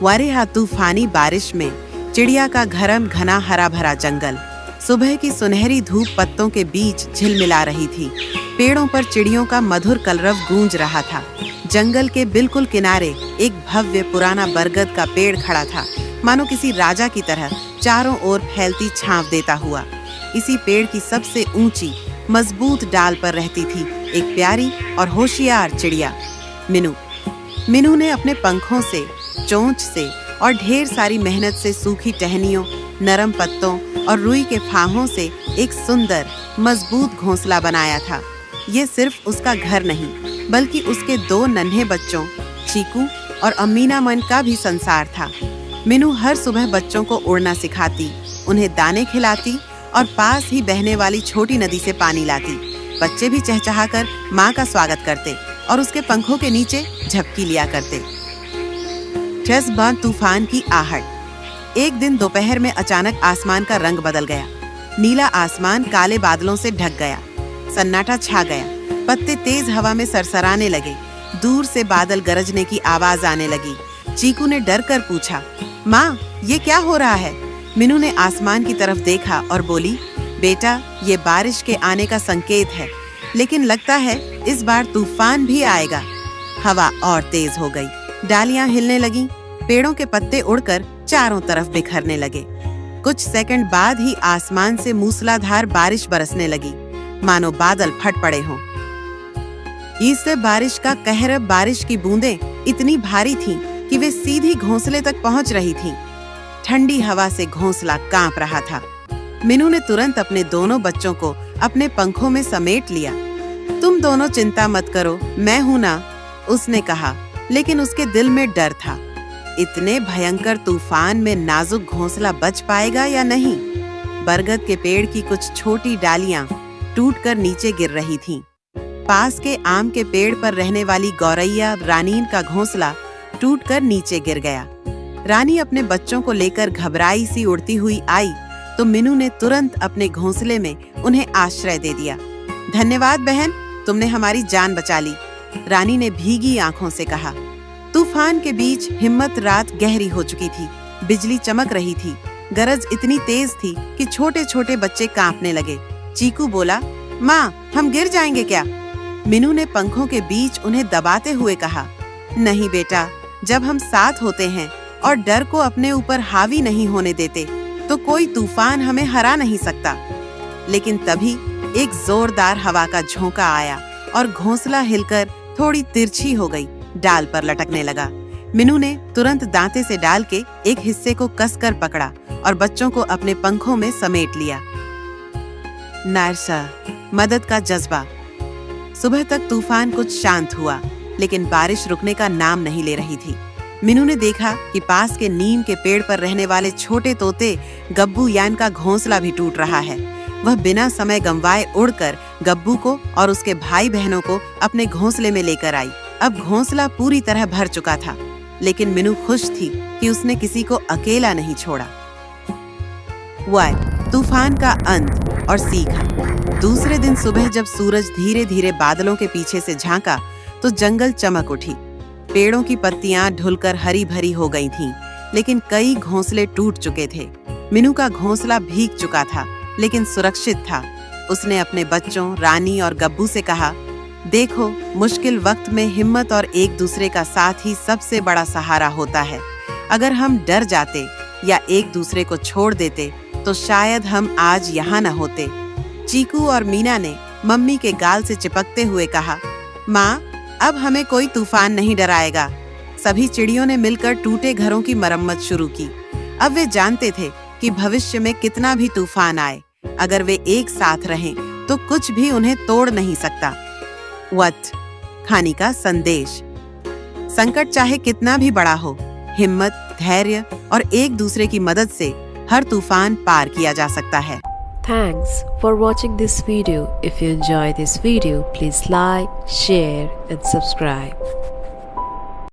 वारेहा तूफानी बारिश में चिड़िया का घरम घना हरा भरा जंगल। सुबह की सुनहरी धूप पत्तों के बीच झिलमिला रही थी। पेड़ों पर चिड़ियों का मधुर कलरव गूंज रहा था। जंगल के बिल्कुल किनारे एक भव्य पुराना बरगद का पेड़ खड़ा था, मानो किसी राजा की तरह चारों ओर फैलती छांव देता हुआ। इसी पेड़ की सबसे ऊंची मजबूत डाल पर रहती थी एक प्यारी और होशियार चिड़िया, मीनू। मीनू ने अपने पंखों से, चोंच से और ढेर सारी मेहनत से सूखी टहनियों, नरम पत्तों और रुई के फाहों से एक सुंदर मजबूत घोंसला बनाया था। ये सिर्फ उसका घर नहीं, बल्कि उसके 2 नन्हे बच्चों चीकू और अमीना मन का भी संसार था। मीनू हर सुबह बच्चों को उड़ना सिखाती, उन्हें दाने खिलाती और पास ही बहने वाली छोटी नदी से पानी लाती। बच्चे भी चहचहाकर माँ का स्वागत करते और उसके पंखों के नीचे झपकी लिया करते। जज्बा तूफान की आहट। एक दिन दोपहर में अचानक आसमान का रंग बदल गया। नीला आसमान काले बादलों से ढक गया। सन्नाटा छा गया। पत्ते तेज हवा में सरसराने लगे। दूर से बादल गरजने की आवाज आने लगी। चीकू ने डर कर पूछा, माँ, ये क्या हो रहा है? मीनू ने आसमान की तरफ देखा और बोली, बेटा, ये बारिश के आने का संकेत है, लेकिन लगता है इस बार तूफान भी आएगा। हवा और तेज हो गई। डालियां हिलने लगीं, पेड़ों के पत्ते उड़कर चारों तरफ बिखरने लगे। कुछ सेकंड बाद ही आसमान से मूसलाधार बारिश बरसने लगी, मानो बादल फट पड़े हों। इससे बारिश का कहर, बारिश की बूंदें इतनी भारी थीं कि वे सीधी घोंसले तक पहुंच रही थीं। ठंडी हवा से घोंसला कांप रहा था। मीनू ने तुरंत अपने दोनों बच्चों को अपने पंखों में समेट लिया। तुम दोनों चिंता मत करो, मैं हूं ना, उसने कहा, लेकिन उसके दिल में डर था। इतने भयंकर तूफान में नाजुक घोंसला बच पाएगा या नहीं? बरगद के पेड़ की कुछ छोटी डालियां टूटकर नीचे गिर रही थीं। पास के आम के पेड़ पर रहने वाली गौरैया रानीन का घोंसला टूटकर नीचे गिर गया। रानी अपने बच्चों को लेकर घबराई सी उड़ती हुई आई तो मीनू ने तुरंत अपने घोंसले में उन्हें आश्रय दे दिया। धन्यवाद बहन, तुमने हमारी जान बचा ली, रानी ने भीगी आंखों से कहा। तूफान के बीच हिम्मत रात गहरी हो चुकी थी। बिजली चमक रही थी। गरज इतनी तेज थी कि छोटे छोटे बच्चे कांपने लगे। चीकू बोला, माँ, हम गिर जाएंगे क्या? मीनू ने पंखों के बीच उन्हें दबाते हुए कहा, नहीं बेटा, जब हम साथ होते हैं और डर को अपने ऊपर हावी नहीं होने देते तो कोई तूफान हमें हरा नहीं सकता। लेकिन तभी एक जोरदार हवा का झोंका आया और घोंसला हिलकर थोड़ी तिरछी हो गई, डाल पर लटकने लगा। मीनू ने तुरंत दांते से डाल के एक हिस्से को कसकर पकड़ा और बच्चों को अपने पंखों में समेट लिया। नारसा, मदद का जज्बा। सुबह तक तूफान कुछ शांत हुआ, लेकिन बारिश रुकने का नाम नहीं ले रही थी। मीनू ने देखा कि पास के नीम के पेड़ पर रहने वाले छोटे तोते गब्बू यान का घोंसला भी टूट रहा है। वह बिना समय गंवाए उड़कर गब्बू को और उसके भाई बहनों को अपने घोंसले में लेकर आई। अब घोंसला पूरी तरह भर चुका था, लेकिन मीनू खुश थी कि उसने किसी को अकेला नहीं छोड़ा। तूफान का अंत और सीखा। दूसरे दिन सुबह जब सूरज धीरे धीरे बादलों के पीछे से झांका तो जंगल चमक उठी। पेड़ों की पत्तियां ढुलकर हरी भरी हो गई थीं, लेकिन कई घोंसले टूट चुके थे। मीनू का घोंसला भीग चुका था, लेकिन सुरक्षित था। उसने अपने बच्चों रानी और गब्बू से कहा, देखो, मुश्किल वक्त में हिम्मत और एक दूसरे का साथ ही सबसे बड़ा सहारा होता है। अगर हम डर जाते या एक दूसरे को छोड़ देते तो शायद हम आज यहाँ न होते। चीकू और मीना ने मम्मी के गाल से चिपकते हुए कहा, माँ, अब हमें कोई तूफान नहीं डराएगा। सभी चिड़ियों ने मिलकर टूटे घरों की मरम्मत शुरू की। अब वे जानते थे कि भविष्य में कितना भी तूफान आए, अगर वे एक साथ रहें तो कुछ भी उन्हें तोड़ नहीं सकता। कहानी का संदेश। संकट चाहे कितना भी बड़ा हो, हिम्मत, धैर्य और एक दूसरे की मदद से हर तूफान पार किया जा सकता है। Thanks for watching this video. If you enjoy this video, please like, share and subscribe.